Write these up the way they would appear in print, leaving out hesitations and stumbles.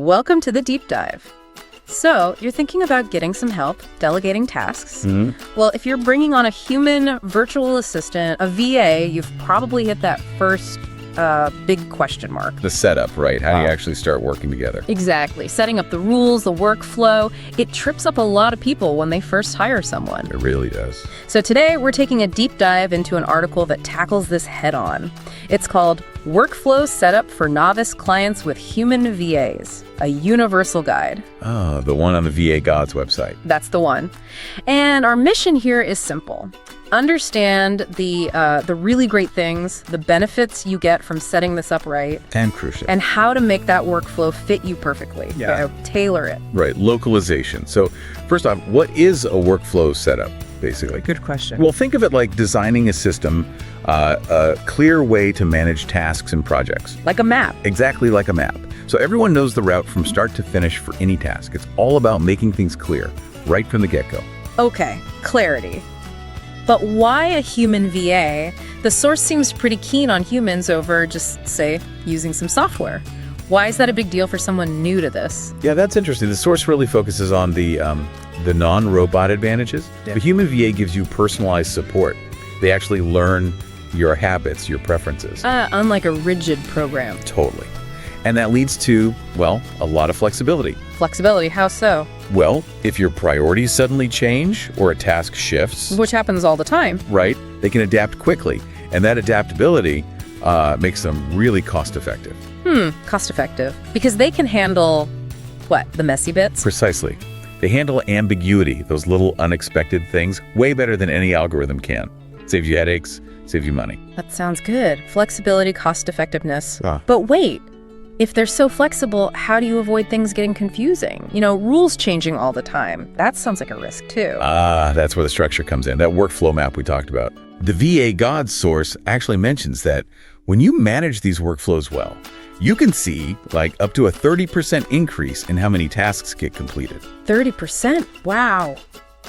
Welcome to the deep dive. So, you're thinking about getting some help delegating tasks? Well, if you're bringing on a human virtual assistant, a VA, you've probably hit that first big question mark. The setup, right? How do you actually start working together? Exactly. Setting up the rules, the workflow, it trips up a lot of people when they first hire someone. It really does. So today, we're taking a deep dive into an article that tackles this head-on. It's called Workflow Setup for Novice Clients with Human VAs, a Universal Guide. Oh, the one on the VA Gods website. That's the one. And our mission here is simple. Understand the really great things, the benefits you get from setting this up right. And crucial. And how to make that workflow fit you perfectly. Yeah. Tailor it. Right, localization. So first off, what is a workflow setup, basically? Good question. Well, think of it like designing a system, a clear way to manage tasks and projects. Like a map. Exactly like a map. So everyone knows the route from start to finish for any task. It's all about making things clear, right from the get-go. Okay, clarity. But why a human VA? The source seems pretty keen on humans over just, say, using some software. Why is that a big deal for someone new to this? Yeah, that's interesting. The source really focuses on the non-robot advantages. Yeah. The human VA gives you personalized support. They actually learn your habits, your preferences. Unlike a rigid program. Totally. And that leads to, well, a lot of flexibility. Flexibility, how so? Well, if your priorities suddenly change or a task shifts, Which happens all the time. right, they can adapt quickly. And that adaptability makes them really cost-effective. Cost-effective. Because they can handle, what, the messy bits? Precisely. They handle ambiguity, those little unexpected things, way better than any algorithm can. Saves you headaches, saves you money. That sounds good. Flexibility, cost-effectiveness. Ah. But wait, if they're so flexible, how do you avoid things getting confusing? You know, rules changing all the time. That sounds like a risk too. That's where the structure comes in, that workflow map we talked about. The VA Gods source actually mentions that when you manage these workflows well, you can see like up to a 30% increase in how many tasks get completed. 30%? Wow.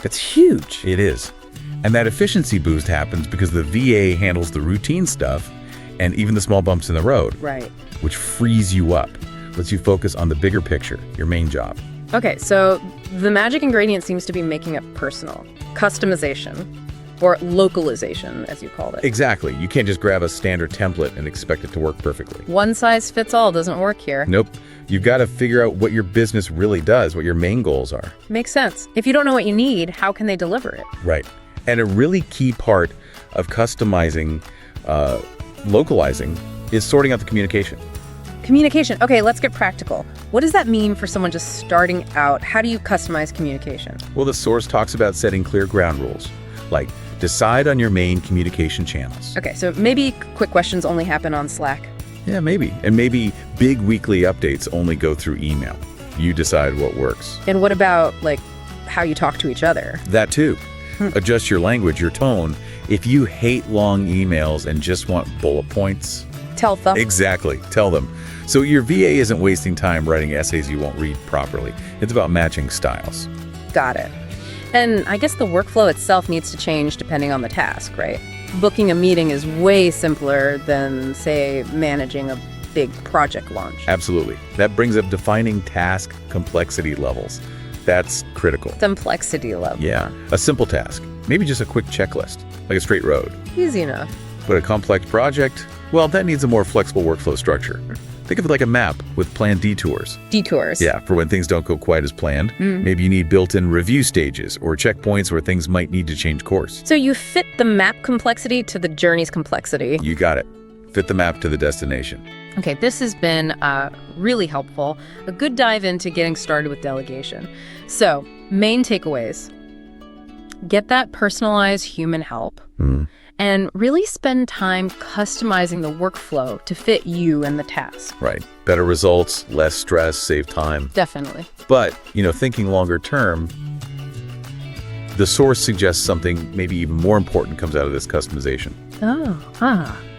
That's huge. It is. And that efficiency boost happens because the VA handles the routine stuff and even the small bumps in the road. Right. Which frees you up, lets you focus on the bigger picture, your main job. Okay, so the magic ingredient seems to be making it personal. Customization, or localization, as you called it. Exactly. You can't just grab a standard template and expect it to work perfectly. One size fits all doesn't work here. Nope. You've got to figure out what your business really does, what your main goals are. Makes sense. If you don't know what you need, how can they deliver it? Right. And a really key part of customizing, localizing, is sorting out the communication. Communication. Okay, let's get practical. What does that mean for someone just starting out? How do you customize communication? Well, the source talks about setting clear ground rules, like decide on your main communication channels. Okay, so maybe quick questions only happen on Slack. Yeah, maybe. And maybe big weekly updates only go through email. You decide what works. And what about, like, how you talk to each other? That too. Adjust your language, your tone. If you hate long emails and just want bullet points, Tell them. exactly, tell them. So your VA isn't wasting time writing essays you won't read properly. It's about matching styles. Got it. And I guess the workflow itself needs to change depending on the task, right? Booking a meeting is way simpler than, say, managing a big project launch. Absolutely. That brings up defining task complexity levels. That's critical. Complexity level. Yeah. A simple task, maybe just a quick checklist, like a straight road. Easy enough. But a complex project, well, that needs a more flexible workflow structure. Think of it like a map with planned detours. Detours. Yeah, for when things don't go quite as planned. Maybe you need built-in review stages or checkpoints where things might need to change course. So you fit the map complexity to the journey's complexity. You got it. Fit the map to the destination. Okay, this has been really helpful. A good dive into getting started with delegation. So, main takeaways. Get that personalized human help. And really spend time customizing the workflow to fit you and the task. Right. Better results, less stress, save time. Definitely. But, thinking longer term, the source suggests something maybe even more important comes out of this customization.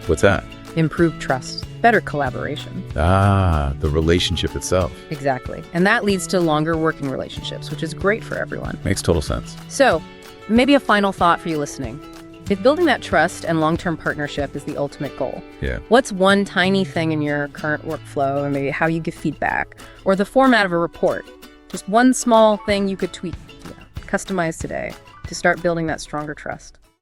What's that? Improved trust, better collaboration. The relationship itself. Exactly. And that leads to longer working relationships, which is great for everyone. Makes total sense. So, maybe a final thought for you listening. If building that trust and long-term partnership is the ultimate goal, Yeah. what's one tiny thing in your current workflow, and maybe how you give feedback, or the format of a report? Just one small thing you could tweak, customize today to start building that stronger trust.